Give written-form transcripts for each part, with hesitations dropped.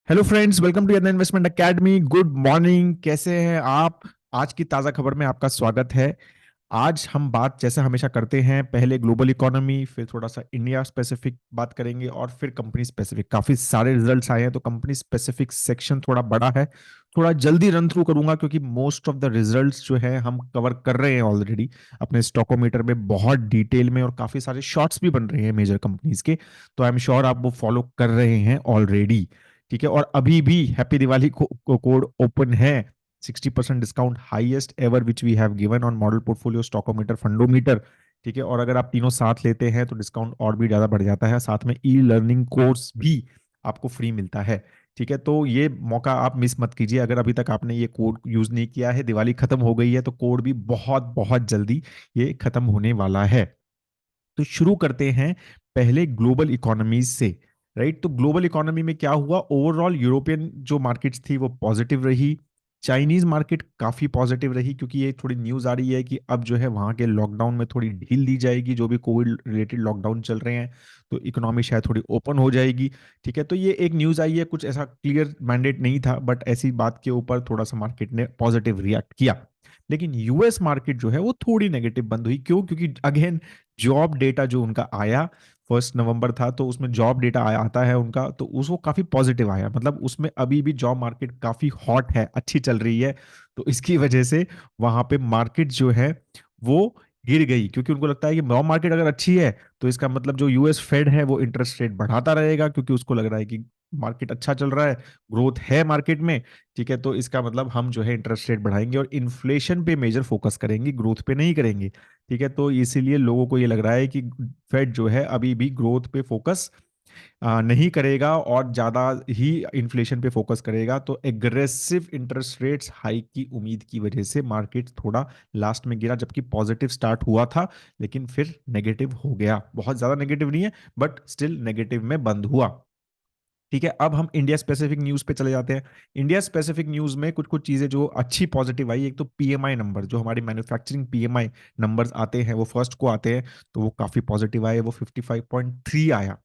Hello friends, welcome to Yadnya investment academy. Good morning, कैसे हैं आप? आज की ताज़ा खबर में आपका स्वागत है। आज हम बात जैसा हमेशा करते हैं, पहले ग्लोबल इकोनॉमी, फिर थोड़ा सा इंडिया स्पेसिफिक बात करेंगे और फिर कंपनी स्पेसिफिक। काफी सारे रिजल्ट्स आए हैं तो कंपनी स्पेसिफिक सेक्शन थोड़ा बड़ा है। थोड़ा जल्दी रन थ्रू करूंगा क्योंकि मोस्ट ऑफ द रिजल्ट्स जो है हम कवर कर रहे हैं ऑलरेडी अपने स्टॉकोमीटर में बहुत डिटेल में, और काफी सारे शॉर्ट्स भी बन रहे हैं मेजर कंपनीज के। तो आई एम श्योर आप वो फॉलो कर रहे हैं ऑलरेडी। ठीक है, और अभी भी हैप्पी दिवाली को कोड ओपन है। 60% discount, highest ever which we have given on model portfolio, Stockometer, Fundometer. ठीक है, और अगर आप तीनों साथ लेते हैं तो डिस्काउंट और भी ज्यादा बढ़ जाता है। साथ में ई लर्निंग कोर्स भी आपको फ्री मिलता है। ठीक है, तो ये मौका आप मिस मत कीजिए। अगर अभी तक आपने ये कोड यूज नहीं किया है, दिवाली खत्म हो गई है तो कोड भी बहुत बहुत जल्दी ये खत्म होने वाला है। तो शुरू करते हैं पहले ग्लोबल इकोनॉमीज से। राइट, तो ग्लोबल इकोनॉमी में क्या हुआ? ओवरऑल यूरोपियन जो मार्केट्स थी वो पॉजिटिव रही। चाइनीज मार्केट काफी पॉजिटिव रही क्योंकि ये थोड़ी न्यूज आ रही है कि अब जो है वहां के लॉकडाउन में थोड़ी ढील दी जाएगी, जो भी कोविड रिलेटेड लॉकडाउन चल रहे हैं, तो इकोनॉमी शायद थोड़ी ओपन हो जाएगी। ठीक है, तो ये एक न्यूज आई है, कुछ ऐसा क्लियर मैंडेट नहीं था, बट ऐसी बात के ऊपर थोड़ा सा मार्केट ने पॉजिटिव रिएक्ट किया। लेकिन यूएस मार्केट जो है वो थोड़ी नेगेटिव बंद हुई। क्यों? क्योंकि अगेन जॉब डेटा जो उनका आया, 1 नवंबर था, तो उसमें जॉब डेटा आया आता है उनका, तो उसको काफी पॉजिटिव आया। मतलब उसमें अभी भी जॉब मार्केट काफी हॉट है, अच्छी चल रही है। तो इसकी वजह से वहां पे मार्केट जो है वो गिर गई, क्योंकि उनको लगता है कि जॉब मार्केट अगर अच्छी है तो इसका मतलब जो यूएस फेड है वो इंटरेस्ट रेट बढ़ाता रहेगा, क्योंकि उसको लग रहा है कि मार्केट अच्छा चल रहा है, ग्रोथ है मार्केट में। ठीक है, तो इसका मतलब हम जो है इंटरेस्ट रेट बढ़ाएंगे और इन्फ्लेशन पे मेजर फोकस करेंगे, ग्रोथ पे नहीं करेंगे। ठीक है, तो इसीलिए लोगों को ये लग रहा है कि फेड जो है अभी भी ग्रोथ पे फोकस नहीं करेगा और ज्यादा ही इन्फ्लेशन पे फोकस करेगा। तो एग्रेसिव इंटरेस्ट रेट्स हाइक की उम्मीद की वजह से मार्केट थोड़ा लास्ट में गिरा, जबकि पॉजिटिव स्टार्ट हुआ था लेकिन फिर नेगेटिव हो गया। बहुत ज्यादा नेगेटिव नहीं है, बट स्टिल नेगेटिव में बंद हुआ। ठीक है, अब हम इंडिया स्पेसिफिक न्यूज पे चले जाते हैं। इंडिया स्पेसिफिक न्यूज में कुछ कुछ चीजें जो अच्छी पॉजिटिव आई। एक तो पीएमआई नंबर, जो हमारी मैन्युफैक्चरिंग पीएमआई नंबर्स आते हैं वो फर्स्ट को आते हैं, तो वो काफी पॉजिटिव आए, वो 55.3 आया।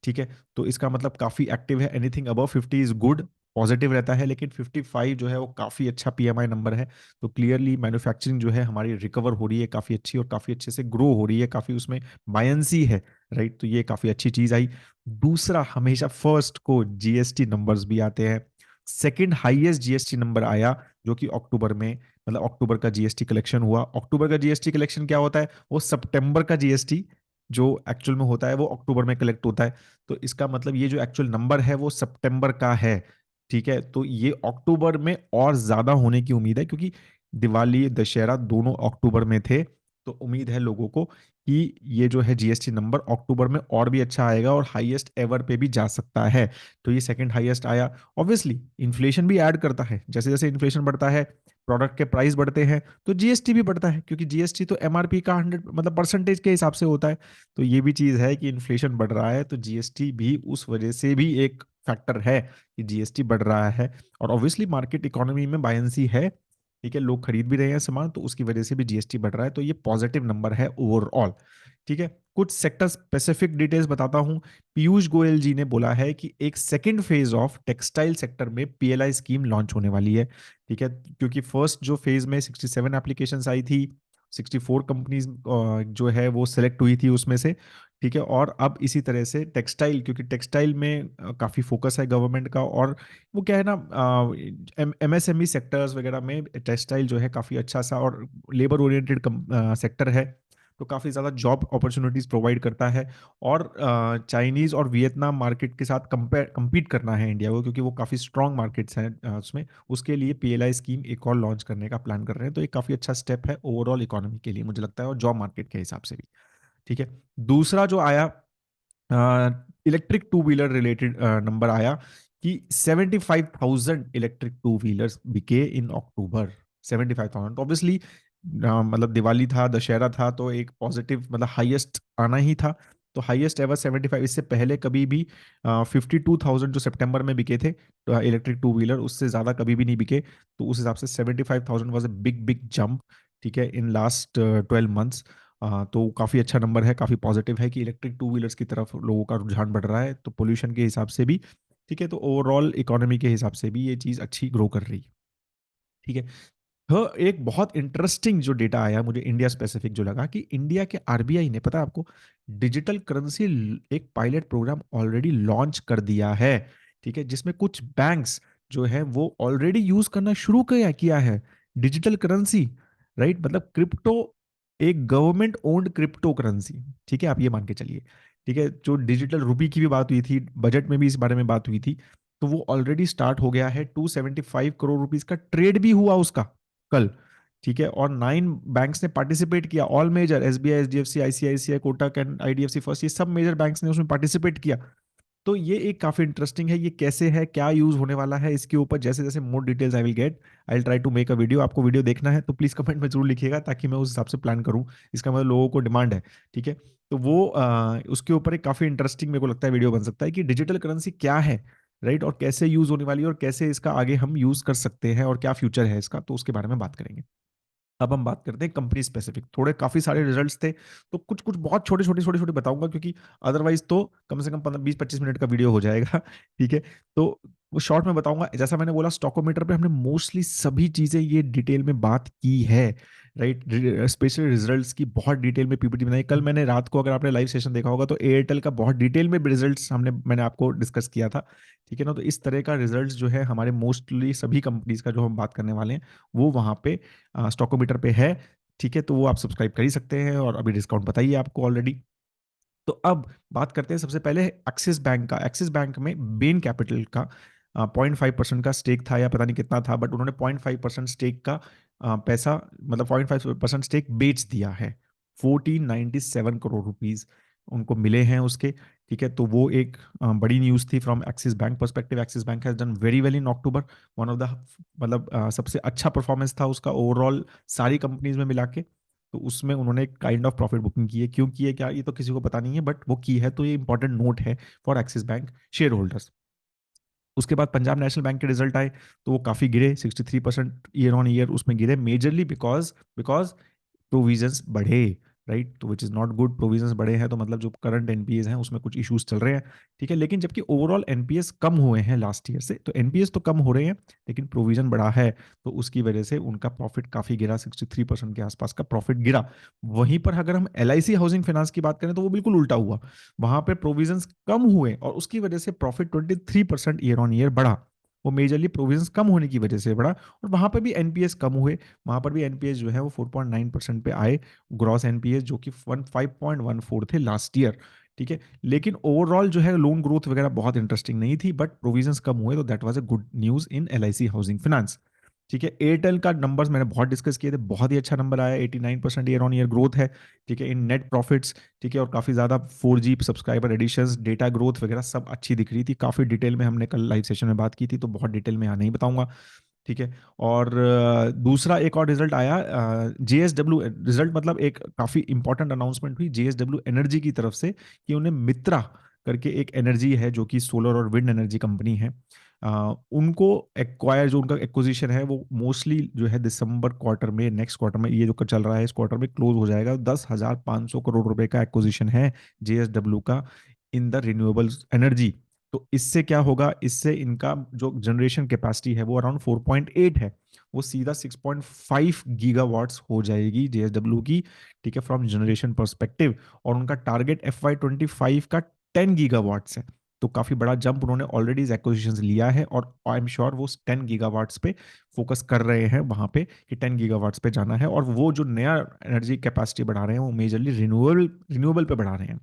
ठीक है, तो इसका मतलब काफी एक्टिव है। Anything above 50 is good, positive रहता है, लेकिन 55 जो है वो काफी अच्छा पीएमआई नंबर है। तो क्लियरली मैन्युफैक्चरिंग जो है हमारी रिकवर हो रही है काफी अच्छी, और काफी अच्छे से ग्रो हो रही है, काफी उसमें बायंसी है। राइट, तो ये काफी अच्छी चीज आई। दूसरा, हमेशा फर्स्ट को जीएसटी नंबर्स भी आते हैं। सेकंड हाईएस्ट जीएसटी नंबर आया जो कि अक्टूबर में, मतलब अक्टूबर का जीएसटी कलेक्शन हुआ। अक्टूबर का जीएसटी कलेक्शन क्या होता है? वो सितंबर का जीएसटी जो एक्चुअल में होता है वो अक्टूबर में कलेक्ट होता है। तो इसका मतलब ये जो एक्चुअल नंबर है वो सितंबर का है। ठीक है, तो ये अक्टूबर में और ज्यादा होने की उम्मीद है, क्योंकि दिवाली दशहरा दोनों अक्टूबर में थे। तो उम्मीद है लोगों को कि ये जो है जीएसटी नंबर अक्टूबर में और भी अच्छा आएगा और हाईएस्ट एवर पे भी जा सकता है। तो ये सेकंड हाईएस्ट आया। ऑब्वियसली इन्फ्लेशन भी ऐड करता है, जैसे जैसे इन्फ्लेशन बढ़ता है, प्रोडक्ट के प्राइस बढ़ते हैं, तो जीएसटी भी बढ़ता है, क्योंकि जीएसटी तो एमआरपी का 100 मतलब परसेंटेज के हिसाब से होता है। तो ये भी चीज है कि इन्फ्लेशन बढ़ रहा है तो जीएसटी भी उस वजह से भी एक फैक्टर है कि जीएसटी बढ़ रहा है। और ऑब्वियसली मार्केट इकोनॉमी में बायंसी है। ठीक है, लोग खरीद भी रहे हैं सामान, तो उसकी वजह से भी जीएसटी बढ़ रहा है, तो ये पॉजिटिव नंबर है ओवरऑल। ठीक है, कुछ सेक्टर स्पेसिफिक डिटेल्स बताता हूं। पीयूष गोयल जी ने बोला है कि एक second phase of textile sector में पीएलआई स्कीम लॉन्च होने वाली है। ठीक है, क्योंकि फर्स्ट जो फेज में 67 एप्लीकेशंस आई थी, 64 कंपनीज जो है वो सिलेक्ट हुई थी उसमें से। ठीक है, और अब इसी तरह से टेक्सटाइल, क्योंकि टेक्सटाइल में काफ़ी फोकस है गवर्नमेंट का, और वो क्या है ना, एमएसएमई सेक्टर्स वगैरह में टेक्सटाइल जो है काफ़ी अच्छा सा और लेबर ओरिएंटेड सेक्टर है। तो काफ़ी ज़्यादा जॉब अपॉर्चुनिटीज़ प्रोवाइड करता है। और चाइनीज़ और वियतनाम मार्केट के साथ कंपेयर compete करना है इंडिया को, क्योंकि वो काफ़ी स्ट्रॉन्ग मार्केट्स हैं उसमें। उसके लिए पीएलआई स्कीम एक और लॉन्च करने का प्लान कर रहे हैं, तो एक काफ़ी अच्छा स्टेप है ओवरऑल इकोनॉमी के लिए मुझे लगता है, और जॉब मार्केट के हिसाब से भी। ठीक है, दूसरा जो आया, electric two wheeler related number आया कि 75,000 इलेक्ट्रिक टू व्हीलर्स बिके इन अक्टूबर। 75,000, तो ऑब्वियसली मतलब दिवाली था, दशहरा था, तो एक पॉजिटिव मतलब हाईएस्ट आना ही था। तो हाईएस्ट एवर 75, इससे पहले कभी भी 52,000 जो सितंबर में बिके थे तो इलेक्ट्रिक टू व्हीलर, उससे ज़्यादा कभी भी नहीं बिके। तो उस हिसाब से 75,000 was a big big jump. ठीक है, इन लास्ट 12 मंथ्स। तो काफ़ी अच्छा नंबर है, काफ़ी पॉजिटिव है कि इलेक्ट्रिक टू व्हीलर्स की तरफ लोगों का रुझान बढ़ रहा है, तो पोल्यूशन के हिसाब से भी ठीक है, तो ओवरऑल इकोनॉमी के हिसाब से भी ये चीज अच्छी ग्रो कर रही है। ठीक है। हाँ, एक बहुत इंटरेस्टिंग जो डेटा आया मुझे इंडिया स्पेसिफिक जो लगा कि इंडिया के आरबीआई ने, पता है आपको, डिजिटल करेंसी एक पायलट प्रोग्राम ऑलरेडी लॉन्च कर दिया है। ठीक है, जिसमें कुछ बैंक्स जो है वो ऑलरेडी यूज करना शुरू किया किया है डिजिटल करेंसी। राइट, मतलब क्रिप्टो, एक गवर्नमेंट ओन्ड क्रिप्टो करेंसी। ठीक है, आप ये मान के चलिए। ठीक है, जो डिजिटल रुपी की भी बात हुई थी, बजट में भी इस बारे में बात हुई थी, तो वो ऑलरेडी स्टार्ट हो गया है। 275 करोड़ रुपीज का ट्रेड भी हुआ उसका कल। ठीक है, और 9 बैंक्स ने पार्टिसिपेट किया, all major, SBI, HDFC, ICICI, Kotak and IDFC first, ये सब मेजर बैंक्स ने उसमें पार्टिसिपेट किया। तो ये एक काफी इंटरेस्टिंग है, ये कैसे है, क्या यूज होने वाला है, इसके ऊपर जैसे जैसे more details I will get, I will try to make a video. आपको वीडियो देखना है तो प्लीज कमेंट में जरूर लिखिएगा, ताकि मैं उस हिसाब से प्लान करूं। इसका मतलब लोगों को डिमांड है। ठीक है, तो वो उसके ऊपर एक काफी इंटरेस्टिंग मेरे को लगता है वीडियो बन सकता है कि डिजिटल करेंसी क्या है, राइट, और कैसे यूज होने वाली है, और कैसे इसका आगे हम यूज कर सकते हैं, और क्या फ्यूचर है इसका, तो उसके बारे में बात करेंगे। अब हम बात करते हैं कंपनी स्पेसिफिक, थोड़े काफी सारे रिजल्ट्स थे, तो कुछ कुछ बहुत छोटे छोटे छोटे छोटे बताऊंगा, क्योंकि अदरवाइज तो कम से कम 15 20 25 मिनट का वीडियो हो जाएगा। ठीक है, तो वो शॉर्ट में बताऊंगा। जैसा मैंने बोला, स्टॉकोमीटर पे हमने मोस्टली सभी चीजें ये डिटेल में बात की है। राइट, स्पेशल रिजल्ट्स की बहुत डिटेल में पीपीटी बनाई। कल मैंने रात को, अगर आपने लाइव सेशन देखा होगा, तो एयरटेल का बहुत डिटेल में रिजल्ट्स मैंने आपको डिस्कस किया था। ठीक है ना, तो इस तरह का रिजल्ट्स जो है हमारे मोस्टली सभी कंपनीज का जो हम बात करने वाले हैं, वो वहां पे स्टॉकोमीटर पे है। ठीक है, तो वो आप सब्सक्राइब कर ही सकते हैं, और अभी डिस्काउंट बताइए आपको ऑलरेडी। तो अब बात करते हैं सबसे पहले एक्सिस बैंक का। एक्सिस बैंक में बेन कैपिटल का 0.5% का स्टेक था, या पता नहीं कितना था, बट उन्होंने 0.5% स्टेक का पैसा, मतलब 0.5% स्टेक बेच दिया है। 1497 करोड़ रुपीज उनको मिले हैं उसके। ठीक है, तो वो एक बड़ी न्यूज थी from axis bank perspective. Axis bank has done very well in October, one of the, मतलब सबसे अच्छा परफॉर्मेंस था उसका ओवरऑल सारी कंपनीज में मिला के। तो उसमें उन्होंने काइंड ऑफ प्रॉफिट बुकिंग की है, क्यों की है क्या, ये तो किसी को पता नहीं है, बट वो की है, तो ये इंपॉर्टेंट नोट है for axis bank share holders. उसके बाद पंजाब नेशनल बैंक के रिजल्ट आए, तो वो काफी गिरे, 63% ईयर ऑन ईयर उसमें गिरे, मेजरली बिकॉज बिकॉज प्रोविजंस बढ़े। राइट, तो which is not good. Provisions बढ़े हैं तो मतलब जो करंट एनपीएस हैं उसमें कुछ इश्यूज चल रहे हैं। ठीक है, लेकिन जबकि ओवरऑल एनपीएस कम हुए हैं लास्ट ईयर से, तो एनपीएस तो कम हो रहे हैं, लेकिन प्रोविजन बढ़ा है, तो उसकी वजह से उनका प्रॉफिट काफी गिरा, 63% के आसपास का प्रॉफिट गिरा। वहीं पर अगर हम एलआईसी हाउसिंग फाइनेंस की बात करें, तो वो बिल्कुल उल्टा हुआ। वहां पर प्रोविजंस कम हुए, और उसकी वजह से प्रॉफिट 23% ईयर ऑन ईयर बढ़ा। वो मेजरली प्रोविजंस कम होने की वजह से बढ़ा, और वहां पर भी एनपीएस कम हुए। वहां पर भी एनपीएस जो है वो 4.9% पे आए, ग्रॉस एनपीएस, जो कि 5.14 थे लास्ट ईयर। ठीक है, लेकिन ओवरऑल जो है लोन ग्रोथ वगैरह बहुत इंटरेस्टिंग नहीं थी, बट प्रोविजंस कम हुए, तो that was a good news in LIC housing finance. ठीक है, एयरटेल का नंबर्स मैंने बहुत डिस्कस किए थे, बहुत ही अच्छा नंबर आया, 89% ईयर ऑन ईयर ग्रोथ है। ठीक है, इन नेट प्रॉफिट्स। ठीक है, और काफी ज्यादा 4G subscriber editions, data growth वगैरह सब अच्छी दिख रही थी, काफी डिटेल में हमने कल लाइव सेशन में बात की थी, तो बहुत डिटेल में यहाँ नहीं बताऊंगा। ठीक है, और दूसरा एक और रिजल्ट आया, जेएसडब्ल्यू रिजल्ट, मतलब एक काफी इंपॉर्टेंट अनाउंसमेंट हुई जेएसडब्ल्यू एनर्जी की तरफ से, कि उन्हें मित्रा करके एक एनर्जी है जो कि सोलर और विंड एनर्जी कंपनी है, उनको एक्वायर, जो उनका एक्विजिशन है वो मोस्टली जो है दिसंबर क्वार्टर में, नेक्स्ट क्वार्टर में, ये जो चल रहा है इस क्वार्टर में क्लोज हो जाएगा। 10,500 करोड़ रुपए का एक्विजिशन है जेएसडब्ल्यू का इन द रिन्यूएबल एनर्जी। तो इससे क्या होगा, इससे इनका जो जनरेशन कैपेसिटी है वो अराउंड 4.8 है, वो सीधा 6.5 गीगावाट्स हो जाएगी जेएसडब्ल्यू की। ठीक है, फ्रॉम जनरेशन परस्पेक्टिव, और उनका टारगेट FY 2025 का 10 गीगावाट्स है। तो काफी बड़ा जंप उन्होंने ऑलरेडी एक्विजिशन लिया है, और आई एम श्योर वो 10 गीगावाट्स पे फोकस कर रहे हैं वहां पे, कि 10 गीगावाट्स पे जाना है। और वो जो नया एनर्जी कैपेसिटी बढ़ा रहे हैं वो मेजरली रिन्यूएबल रिन्यूएबल पे बढ़ा रहे हैं।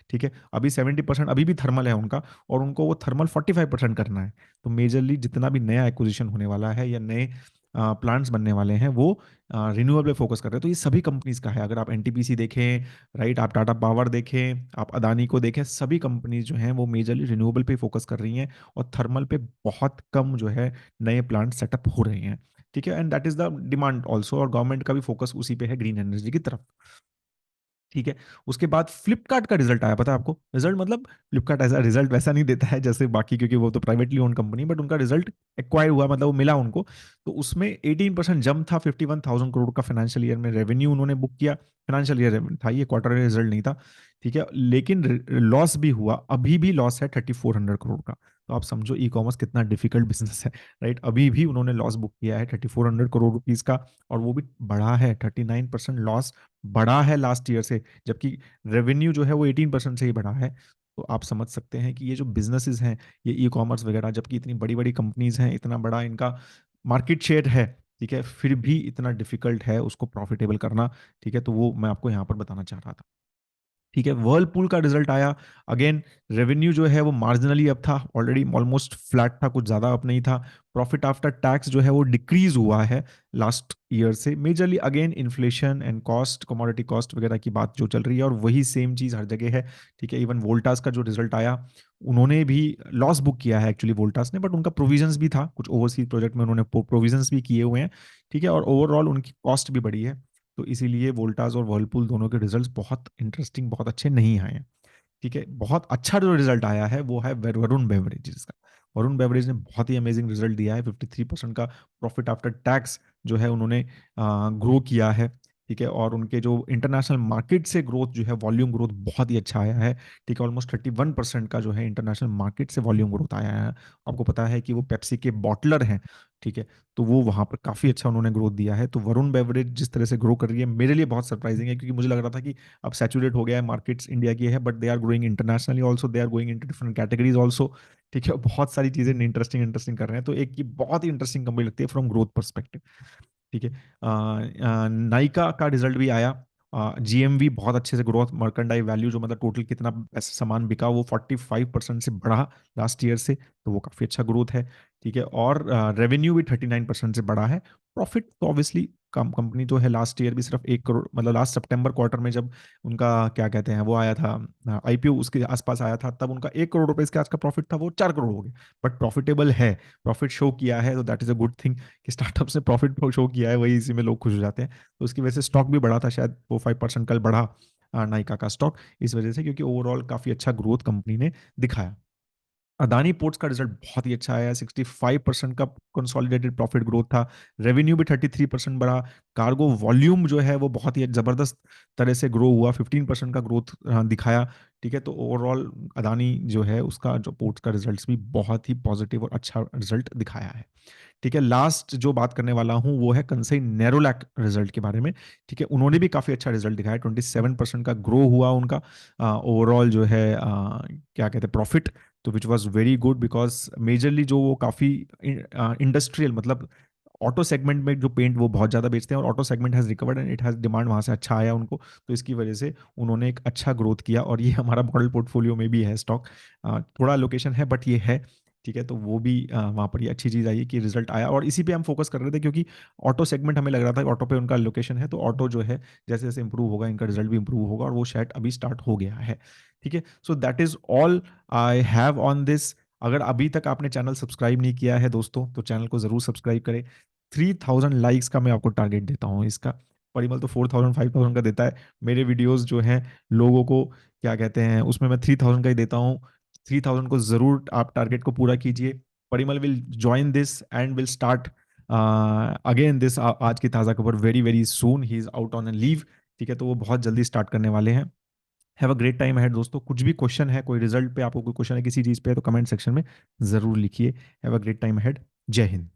ठीक है, अभी 70% अभी भी थर्मल है उनका, और उनको वो थर्मल 45% करना है। तो मेजरली जितना भी नया एक्विजिशन होने वाला है, या नए प्लांट्स बनने वाले हैं, वो रिन्यूएबल पे फोकस कर रहे हैं। तो ये सभी कंपनीज का है, अगर आप एनटीपीसी देखें, राइट, आप टाटा पावर देखें, आप अदानी को देखें, सभी कंपनीज जो हैं वो मेजरली रिन्यूएबल पे फोकस कर रही हैं, और थर्मल पे बहुत कम जो है नए प्लांट सेटअप हो रहे हैं। ठीक है, and that is the demand also, और गवर्नमेंट का भी फोकस उसी पे है, ग्रीन एनर्जी की तरफ। ठीक है, उसके बाद फ्लिपकार्ट का रिजल्ट आया, पता है आपको, रिजल्ट मतलब फ्लिपकार्ट ऐसा रिजल्ट वैसा नहीं देता है जैसे बाकी, क्योंकि वो तो प्राइवेटली ओन कंपनी, बट उनका रिजल्ट एक्वायर हुआ, मतलब वो मिला उनको। तो उसमें 18% जंप था, 51,000 करोड़ का फाइनेंशियल ईयर में रेवेन्यू उन्होंने बुक किया। फाइनेंशियल ईयर था ये, क्वार्टर रिजल्ट नहीं था। ठीक है, लेकिन लॉस भी हुआ, अभी भी लॉस है 3400 करोड़ का। तो आप समझो ई कॉमर्स कितना डिफिकल्ट बिजनेस है, राइट। अभी भी उन्होंने लॉस बुक किया है 3400 करोड़ रुपीज का, और वो भी बढ़ा है, 39% लॉस बढ़ा है लास्ट ईयर से, जबकि रेवेन्यू जो है वो 18% से ही बढ़ा है। तो आप समझ सकते हैं कि ये जो बिजनेसेस हैं, ये ई कॉमर्स वगैरह, जबकि इतनी बड़ी बड़ी कंपनीज हैं, इतना बड़ा इनका मार्केट शेयर है, ठीक है, फिर भी इतना डिफिकल्ट है उसको प्रॉफिटेबल करना। ठीक है, तो वो मैं आपको यहाँ पर बताना चाह रहा था। ठीक है, वर्लपूल का रिजल्ट आया। अगेन, रेवेन्यू जो है वो मार्जिनली अप था, ऑलरेडी ऑलमोस्ट फ्लैट था, कुछ ज्यादा अप नहीं था। प्रॉफिट आफ्टर टैक्स जो है वो डिक्रीज हुआ है लास्ट ईयर से, majorly again inflation and cost, commodity cost वगैरह की बात जो चल रही है, और वही सेम चीज हर जगह है। ठीक है, इवन वोल्टास का जो रिजल्ट आया, उन्होंने भी लॉस बुक किया है एक्चुअली वोल्टास ने, बट उनका प्रोविजंस भी था, कुछ ओवरसीज प्रोजेक्ट में उन्होंने प्रोविजंस भी किए हुए हैं। ठीक है, और ओवरऑल उनकी कॉस्ट भी बढ़ी है। तो इसीलिए वोल्टास और वर्लपूल दोनों के रिजल्ट्स बहुत इंटरेस्टिंग, बहुत अच्छे नहीं आए हैं। ठीक है, बहुत अच्छा जो रिजल्ट आया है वो है वरुण बेवरेजेस का। वरुण बेवरेज ने बहुत ही अमेजिंग रिजल्ट दिया है, 53% का प्रॉफिट आफ्टर टैक्स जो है उन्होंने ग्रो किया है। ठीक है, और उनके जो इंटरनेशनल मार्केट से ग्रोथ जो है, वॉल्यूम ग्रोथ बहुत ही अच्छा आया है। ठीक है, ऑलमोस्ट 31% का जो है इंटरनेशनल मार्केट से वॉल्यूम ग्रोथ आया है। आपको पता है कि वो पेप्सी के बॉटलर हैं। ठीक है, तो वो वहां पर काफी अच्छा उन्होंने ग्रोथ दिया है। तो वरुण बेवरेज जिस तरह से ग्रो कर रही है, मेरे लिए बहुत सरप्राइजिंग है, क्योंकि मुझे लग रहा था कि अब सैचुरेट हो गया है, मार्केट्स इंडिया की है, but they are growing internationally also, they are going into different categories also. ठीक है, बहुत सारी चीजें इंटरेस्टिंग इंटरेस्टिंग कर रहे हैं, तो एक की बहुत ही इंटरेस्टिंग कंपनी लगती है फ्रॉम ग्रोथ परस्पेक्टिव। ठीक है, नाइका का रिजल्ट भी आया। जीएमवी बहुत अच्छे से ग्रोथ, मर्केंडाइज वैल्यू जो मतलब टोटल कितना पैसा सामान बिका, वो 45% से बढ़ा लास्ट ईयर से, तो वो काफी अच्छा ग्रोथ है। ठीक है, और रेवेन्यू भी 39% से बढ़ा है। प्रॉफिट तो ऑब्वियसली कंपनी जो है लास्ट ईयर भी सिर्फ 1 करोड़, मतलब लास्ट सितंबर क्वार्टर में जब उनका क्या कहते हैं वो आया था, आईपीओ उसके आसपास आया था, तब उनका 1 करोड़ रुपए के आज का प्रॉफिट था, वो 4 करोड़ हो गया। बट प्रॉफिटेबल है, प्रॉफिट शो किया है, तो that is a good thing कि स्टार्टअप्स ने प्रॉफिट शो किया है, वही इसी में लोग खुश हो जाते हैं। तो उसकी वजह से स्टॉक भी बढ़ा था, शायद वो 5% कल बढ़ा नाइका का स्टॉक, इस वजह से, क्योंकि ओवरऑल काफी अच्छा ग्रोथ कंपनी ने दिखाया। अदानी पोर्ट्स का रिजल्ट बहुत ही अच्छा आया, 65% का कंसोलिडेटेड प्रॉफिट ग्रोथ था। रेवेन्यू भी 33% बढ़ा। कार्गो वॉल्यूम जो है वो बहुत ही जबरदस्त तरह से ग्रो हुआ, 15% का ग्रोथ दिखाया। ठीक है, तो ओवरऑल अदानी जो है उसका जो पोर्ट्स का रिजल्ट भी बहुत ही पॉजिटिव और अच्छा रिजल्ट दिखाया है। ठीक है, लास्ट जो बात करने वाला हूं वो है कंसई नेरोलैक रिजल्ट के बारे में। ठीक है, उन्होंने भी काफी अच्छा रिजल्ट दिखाया, 27% का ग्रो हुआ उनका ओवरऑल जो है क्या कहते हैं प्रॉफिट, तो which was very good, because majorly जो वो काफी इंडस्ट्रियल, मतलब ऑटो सेगमेंट में जो पेंट वो बहुत ज्यादा बेचते हैं, और auto segment has recovered and it has demand वहां से अच्छा आया उनको, तो इसकी वजह से उन्होंने एक अच्छा ग्रोथ किया, और ये हमारा मॉडल पोर्टफोलियो में भी है स्टॉक, थोड़ा लोकेशन है बट ये है। ठीक है, तो वो भी वहाँ पर ये अच्छी चीज़ आई कि रिजल्ट आया, और इसी पे हम फोकस कर रहे थे, क्योंकि ऑटो सेगमेंट हमें लग रहा था कि ऑटो पे उनका लोकेशन है, तो ऑटो जो है जैसे जैसे इंप्रूव होगा इनका रिजल्ट भी इंप्रूव होगा, और वो शायद अभी स्टार्ट हो गया है। ठीक है, so that is all I have on this. अगर अभी तक आपने चैनल सब्सक्राइब नहीं किया है दोस्तों, तो चैनल को जरूर सब्सक्राइब करें। 3000 लाइक्स का मैं आपको टारगेट देता हूँ इसका। परिमल तो 4000 5000 का देता है, मेरे वीडियोस जो हैं लोगों को क्या कहते हैं उसमें मैं 3000 का ही देता हूँ। 3000 को जरूर आप टारगेट को पूरा कीजिए। Parimal will join this and will start again this, आज की ताज़ा खबर, very very soon, he is out on a leave. ठीक है, तो वो बहुत जल्दी स्टार्ट करने वाले हैं। हैव अ ग्रेट टाइम है दोस्तों। कुछ भी क्वेश्चन है, कोई रिजल्ट पे आपको कोई क्वेश्चन है किसी चीज़ पे, तो कमेंट सेक्शन में जरूर लिखिए। Have a great time ahead. जय हिंद।